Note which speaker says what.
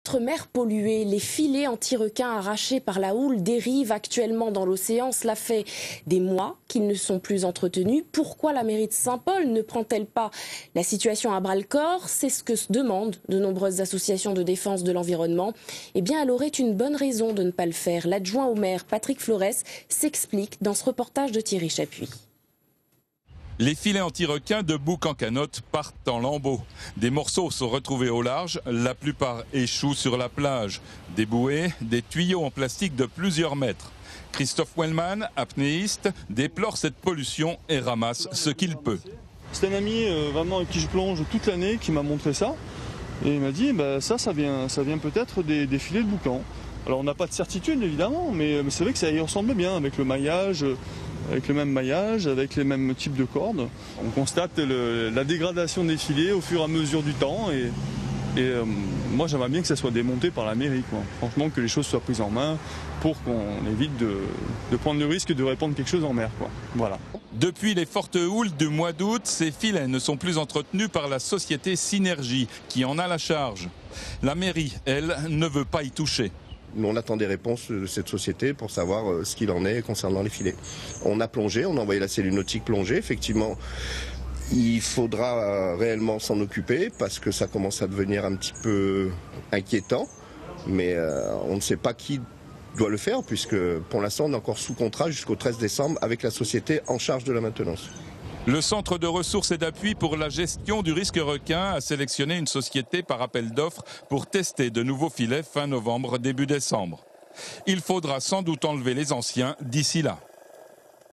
Speaker 1: Notre mer polluée, les filets anti-requins arrachés par la houle dérivent actuellement dans l'océan. Cela fait des mois qu'ils ne sont plus entretenus. Pourquoi la mairie de Saint-Paul ne prend-elle pas la situation à bras-le-corps? C'est ce que se demandent de nombreuses associations de défense de l'environnement. Eh bien, elle aurait une bonne raison de ne pas le faire. L'adjoint au maire, Patrick Flores, s'explique dans ce reportage de Thierry Chapuis.
Speaker 2: Les filets anti-requins de Bouc-en-Canotte partent en lambeaux. Des morceaux sont retrouvés au large, la plupart échouent sur la plage. Des bouées, des tuyaux en plastique de plusieurs mètres. Christophe Wellman, apnéiste, déplore cette pollution et ramasse ce qu'il peut.
Speaker 3: C'est un ami vraiment avec qui je plonge toute l'année qui m'a montré ça. Et il m'a dit ça vient peut-être des filets de boucan. Alors on n'a pas de certitude évidemment, mais c'est vrai que ça y ressemble bien avec le maillage. Avec le même maillage, avec les mêmes types de cordes. On constate la dégradation des filets au fur et à mesure du temps et moi j'aimerais bien que ça soit démonté par la mairie, quoi. Franchement, que les choses soient prises en main pour qu'on évite de prendre le risque de répandre quelque chose en mer, quoi. Voilà.
Speaker 2: Depuis les fortes houles du mois d'août, ces filets ne sont plus entretenus par la société Synergie qui en a la charge. La mairie, elle, ne veut pas y toucher.
Speaker 4: On attend des réponses de cette société pour savoir ce qu'il en est concernant les filets. On a plongé, on a envoyé la cellule nautique plonger. Effectivement, il faudra réellement s'en occuper parce que ça commence à devenir un petit peu inquiétant. Mais on ne sait pas qui doit le faire puisque pour l'instant on est encore sous contrat jusqu'au 13 décembre avec la société en charge de la maintenance.
Speaker 2: Le Centre de ressources et d'appui pour la gestion du risque requin a sélectionné une société par appel d'offres pour tester de nouveaux filets fin novembre, début décembre. Il faudra sans doute enlever les anciens d'ici là.